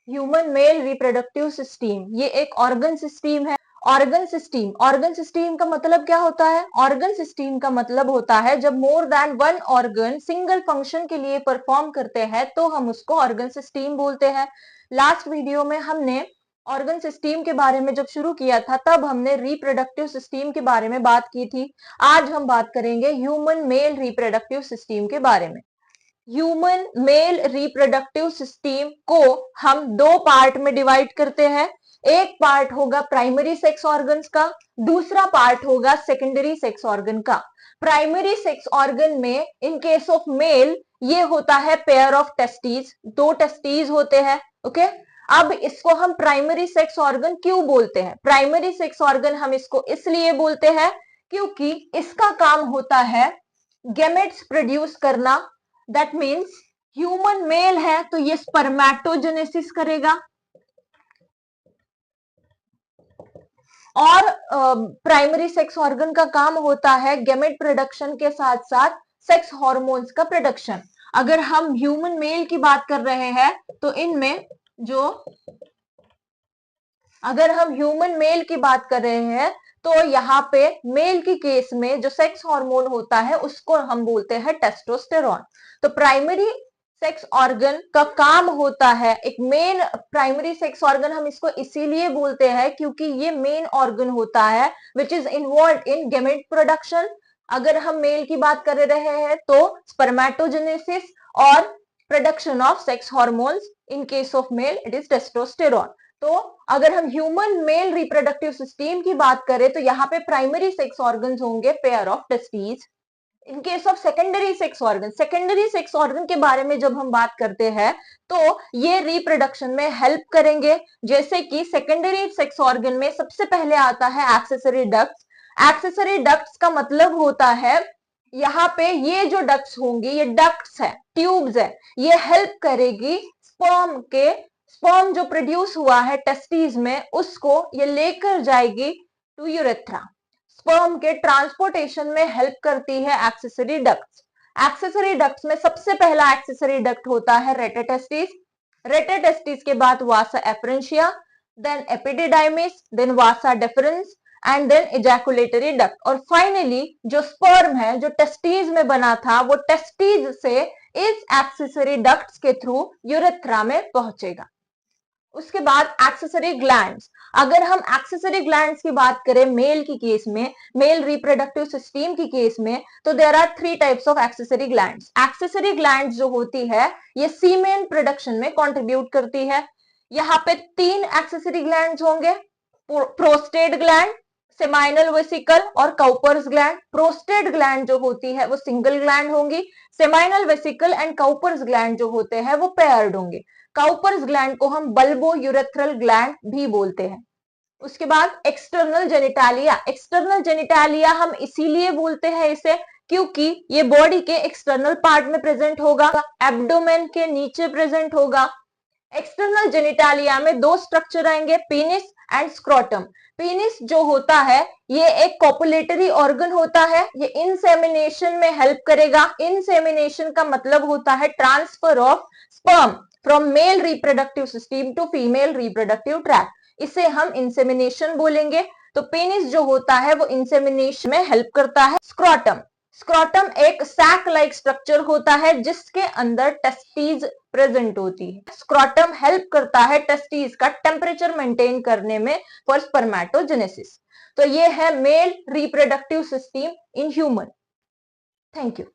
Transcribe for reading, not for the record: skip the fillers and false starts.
Human male reproductive system ये एक organ system है। ऑर्गन सिस्टम का मतलब क्या होता है? ऑर्गन सिस्टम का मतलब होता है जब more than one organ single function के लिए परफॉर्म करते हैं तो हम उसको ऑर्गन सिस्टम बोलते हैं। लास्ट वीडियो में हमने ऑर्गन सिस्टम के बारे में जब शुरू किया था तब हमने रिप्रोडक्टिव सिस्टम के बारे में बात की थी। आज हम बात करेंगे ह्यूमन मेल रिप्रोडक्टिव सिस्टम के बारे में। ह्यूमन मेल रिप्रोडक्टिव सिस्टम को हम दो पार्ट में डिवाइड करते हैं। एक पार्ट होगा प्राइमरी सेक्स ऑर्गन्स का, दूसरा पार्ट होगा सेकेंडरी सेक्स ऑर्गन का। प्राइमरी सेक्स ऑर्गन में इन केस ऑफ मेल ये होता है पेयर ऑफ टेस्टीज, दो टेस्टीज होते हैं। ओके, अब इसको हम प्राइमरी सेक्स ऑर्गन क्यों बोलते हैं? प्राइमरी सेक्स ऑर्गन हम इसको इसलिए बोलते हैं क्योंकि इसका काम होता है गैमेट्स प्रोड्यूस करना। दैट मीन्स ह्यूमन मेल है तो ये स्पर्मेटोजेनेसिस करेगा और प्राइमरी सेक्स ऑर्गन का काम होता है गैमेट प्रोडक्शन के साथ साथ सेक्स हार्मोन्स का प्रोडक्शन। अगर हम ह्यूमन मेल की बात कर रहे हैं तो इनमें जो अगर हम ह्यूमन मेल की बात कर रहे हैं तो यहाँ पे मेल की केस में जो सेक्स हार्मोन होता है उसको हम बोलते हैं टेस्टोस्टेरॉन। तो प्राइमरी सेक्स ऑर्गन का काम होता है एक मेन प्राइमरी सेक्स ऑर्गन हम इसको इसीलिए बोलते हैं क्योंकि ये मेन ऑर्गन होता है which is involve in gamete production. अगर हम मेल की बात कर रहे हैं तो स्पर्मेटोजेनेसिस और production of sex hormones. In case of male it is testosterone. तो अगर हम ह्यूमन मेल रिप्रोडक्टिव सिस्टम की बात करें तो यहाँ पे प्राइमरी सेक्स ऑर्गन्स होंगे pair of testes. In case of secondary sex organ के बारे में जब हम बात करते हैं तो ये रिप्रोडक्शन में हेल्प करेंगे। जैसे कि सेकेंडरी सेक्स ऑर्गन में सबसे पहले आता है एक्सेसरी डक्ट्स। एक्सेसरी डक्ट्स का मतलब होता है यहाँ पे ये जो डक्ट्स होंगी ये डक्ट्स है, ट्यूब्स है, ये हेल्प करेगी स्पर्म जो प्रोड्यूस हुआ है टेस्टीज में उसको ये लेकर जाएगी टू यूरेथ्रा। स्पर्म के ट्रांसपोर्टेशन में हेल्प करती है एक्सेसरी डक्ट्स। एक्सेसरी डक्ट्स में सबसे पहला एक्सेसरी डक्ट होता है रेटेटेस्टिस। रेटेटेस्टिस के बाद vasa efferentia, then epididymis, then vasa deferens and then ejaculatory duct. और फाइनली जो स्पर्म है जो टेस्टीज में बना था वो टेस्टीज से इस एक्सेसरी डक्ट्स के थ्रू यूरेथ्रा में पहुंचेगा। उसके बाद एक्सेसरी ग्लैंड्स। अगर हम एक्सेसरी ग्लैंड्स की बात करें मेल की केस में, मेल रिप्रोडक्टिव सिस्टम की केस में, तो there are three types of accessory glands. Accessory glands जो होती है ये सीमेन प्रोडक्शन में कंट्रीब्यूट करती है। यहाँ पे तीन एक्सेसरी ग्लैंड्स होंगे, प्रोस्टेट ग्लैंड, सेमाइनल वेसिकल और काउपर्स ग्लैंड। प्रोस्टेट ग्लैंड जो होती है वो सिंगल ग्लैंड होंगी। Seminal vesicle and Cowper's gland जो होते हैं वो पेयर्ड होंगे। काउपर्स ग्लैंड को हम बल्बो यूरेथ्रल ग्लैंड भी बोलते हैं। उसके बाद एक्सटर्नल जेनिटालिया। एक्सटर्नल जेनिटालिया हम इसीलिए बोलते हैं इसे क्योंकि ये बॉडी के एक्सटर्नल पार्ट में प्रेजेंट होगा, एब्डोमेन के नीचे प्रेजेंट होगा। एक्सटर्नल जेनिटालिया में दो स्ट्रक्चर आएंगे, पेनिस एंड स्क्रोटम। पेनिस जो होता है ये एक कॉपुलेटरी ऑर्गन होता है, ये इंसेमिनेशन में हेल्प करेगा। इंसेमिनेशन का मतलब होता है transfer of sperm from male reproductive system to female reproductive tract, इसे हम इंसेमिनेशन बोलेंगे। तो पेनिस जो होता है वो इंसेमिनेशन में हेल्प करता है। स्क्रोटम एक सैक लाइक स्ट्रक्चर होता है जिसके अंदर टेस्टीज प्रेजेंट होती है। स्क्रोटम हेल्प करता है टेस्टीज का टेम्परेचर मेंटेन करने में फॉर स्पर्मेटोजेनेसिस। तो ये है mail reproductive system in human. Thank you.